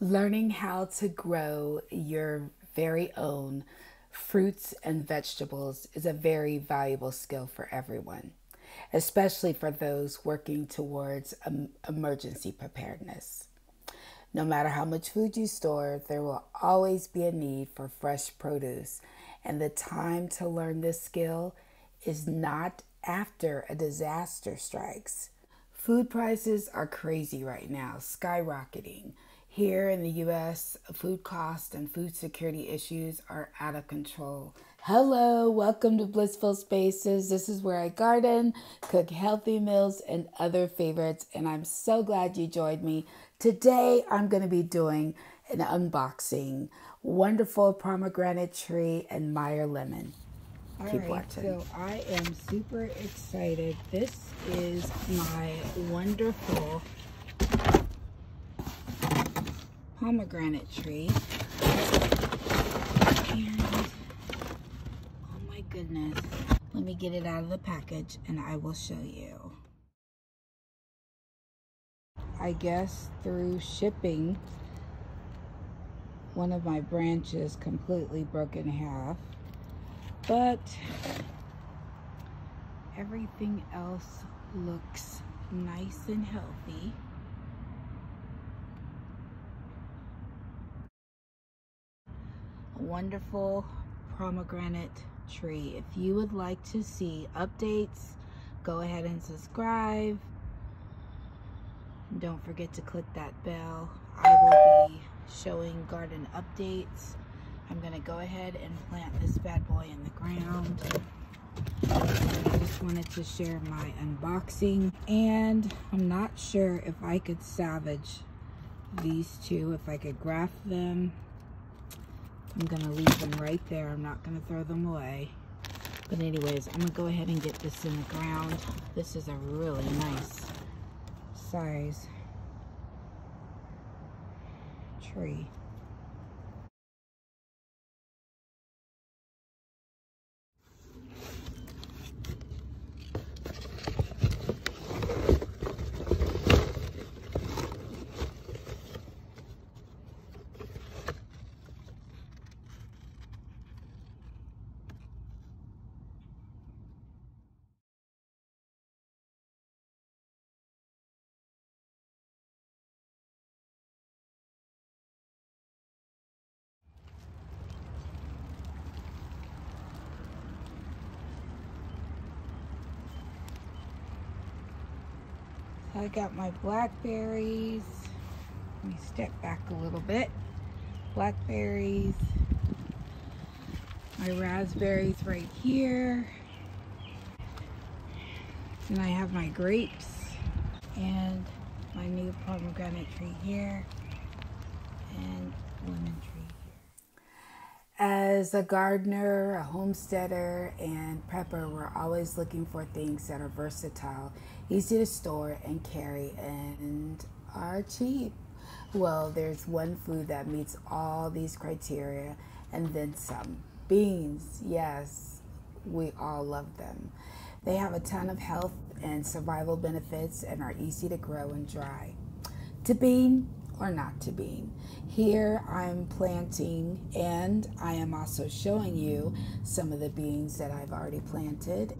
Learning how to grow your very own fruits and vegetables is a very valuable skill for everyone, especially for those working towards emergency preparedness. No matter how much food you store, there will always be a need for fresh produce, and the time to learn this skill is not after a disaster strikes. Food prices are crazy right now, skyrocketing. Here in the US, food costs and food security issues are out of control. Hello, welcome to Blissful Spaces. This is where I garden, cook healthy meals, and other favorites, and I'm so glad you joined me. Today, I'm going to be doing an unboxing. Wonderful pomegranate tree and Meyer lemon. Keep watching. So I am super excited. This is my wonderful pomegranate tree. And oh my goodness. Let me get it out of the package and I will show you. I guess through shipping, one of my branches completely broke in half. But everything else looks nice and healthy. A wonderful pomegranate tree. If you would like to see updates, go ahead and subscribe. And don't forget to click that bell. I will be showing garden updates. I'm going to go ahead and plant this bad boy in the ground. I just wanted to share my unboxing. And I'm not sure if I could salvage these two, if I could graft them. I'm going to leave them right there. I'm not going to throw them away. But anyways, I'm going to go ahead and get this in the ground. This is a really nice size tree. I got my blackberries. Let me step back a little bit. Blackberries. My raspberries right here. And I have my grapes and my new pomegranate tree here and lemon tree. As a gardener, a homesteader, and prepper, we're always looking for things that are versatile, easy to store and carry, and are cheap. Well, there's one food that meets all these criteria, and then some. Beans, yes, we all love them. They have a ton of health and survival benefits and are easy to grow and dry. To bean or not to bean. Here I'm planting, and I am also showing you some of the beans that I've already planted.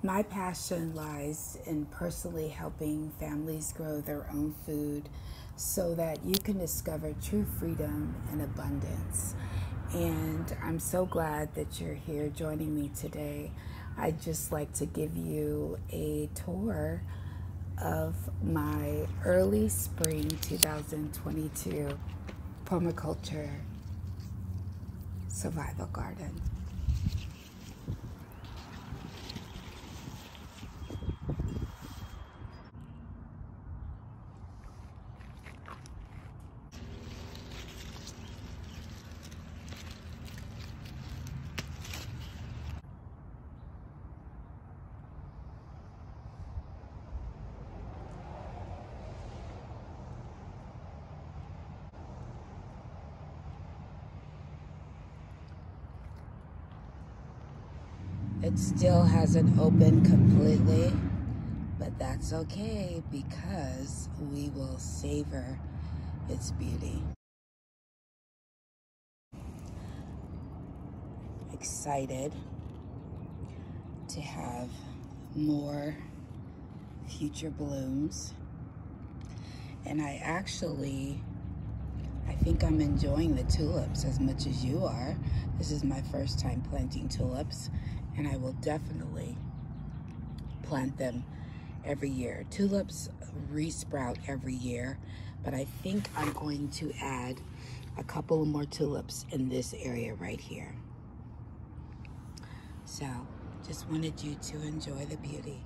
My passion lies in personally helping families grow their own food so that you can discover true freedom and abundance. and I'm so glad that you're here joining me today. I'd just like to give you a tour of my early spring 2022 permaculture survival garden. It still hasn't opened completely, but that's okay because we will savor its beauty. Excited to have more future blooms, and I think I'm enjoying the tulips as much as you are. This is my first time planting tulips, and I will definitely plant them every year. Tulips resprout every year, but I think I'm going to add a couple more tulips in this area right here. So just wanted you to enjoy the beauty.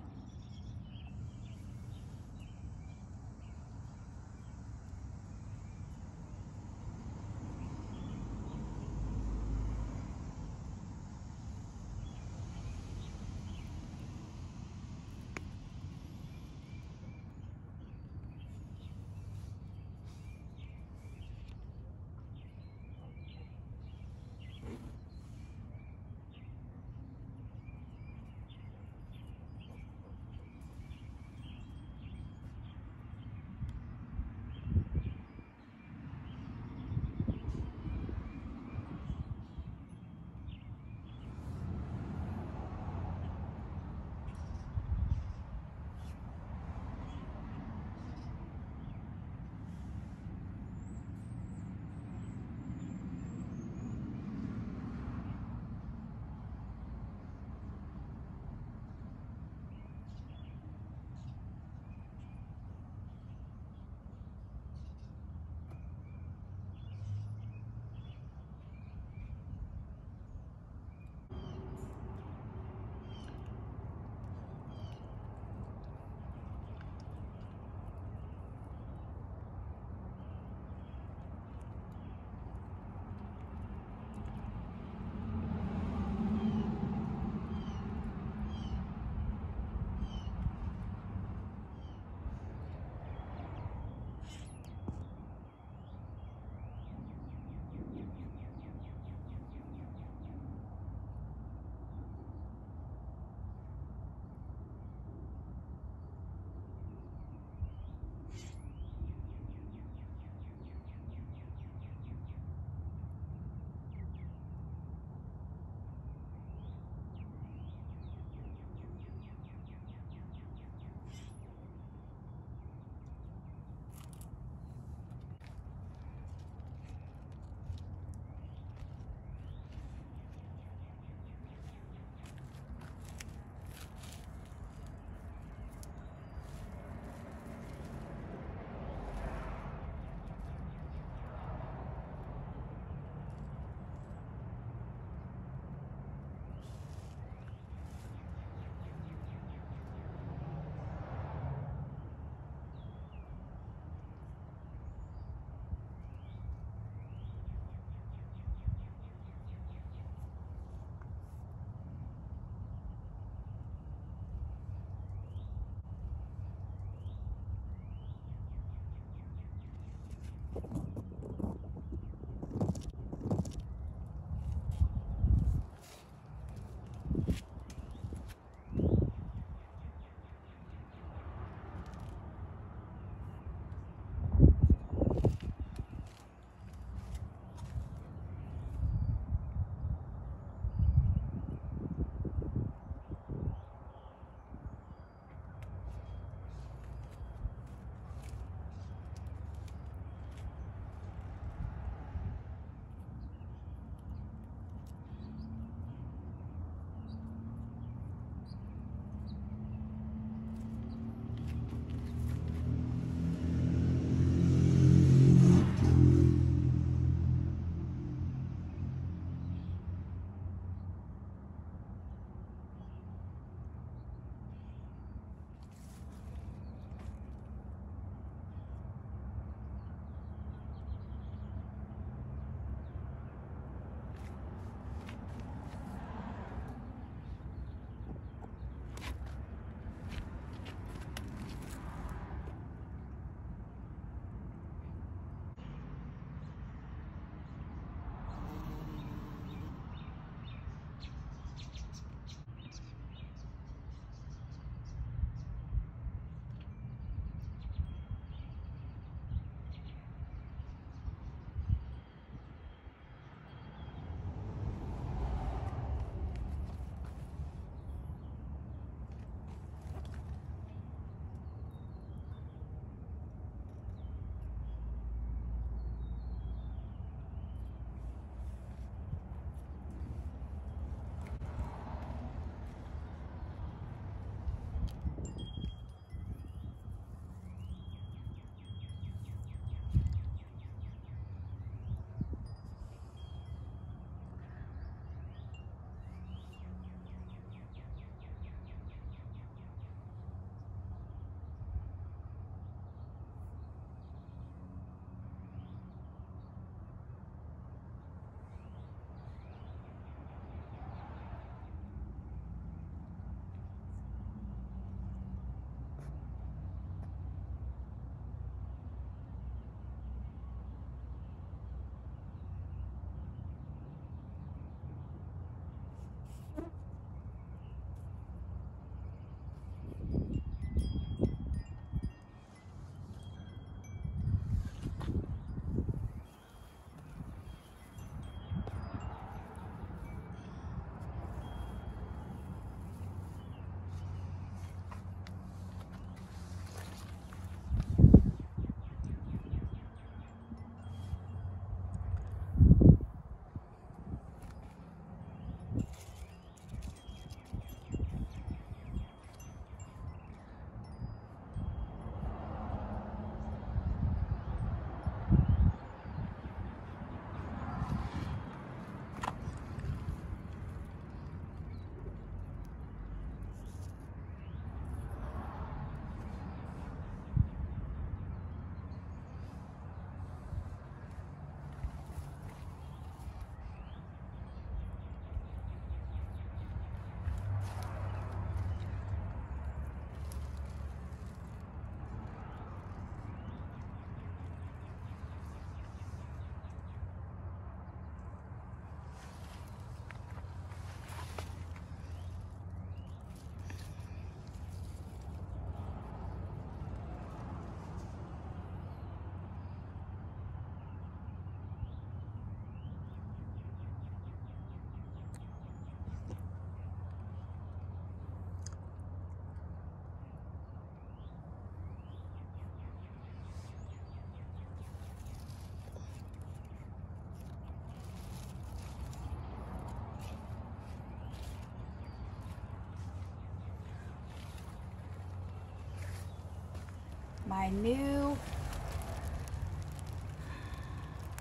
my new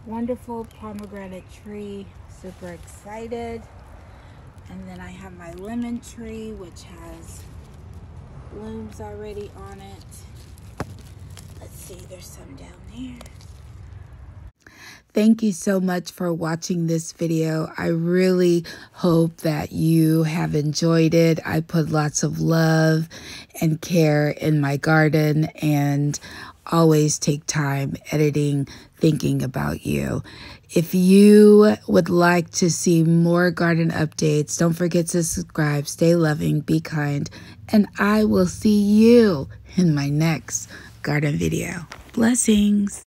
wonderful pomegranate tree. Super excited. And then I have my lemon tree, which has blooms already on it. Let's see, there's some down there. Thank you so much for watching this video. I really hope that you have enjoyed it. I put lots of love and care in my garden and always take time editing, thinking about you. If you would like to see more garden updates, don't forget to subscribe, stay loving, be kind, and I will see you in my next garden video. Blessings.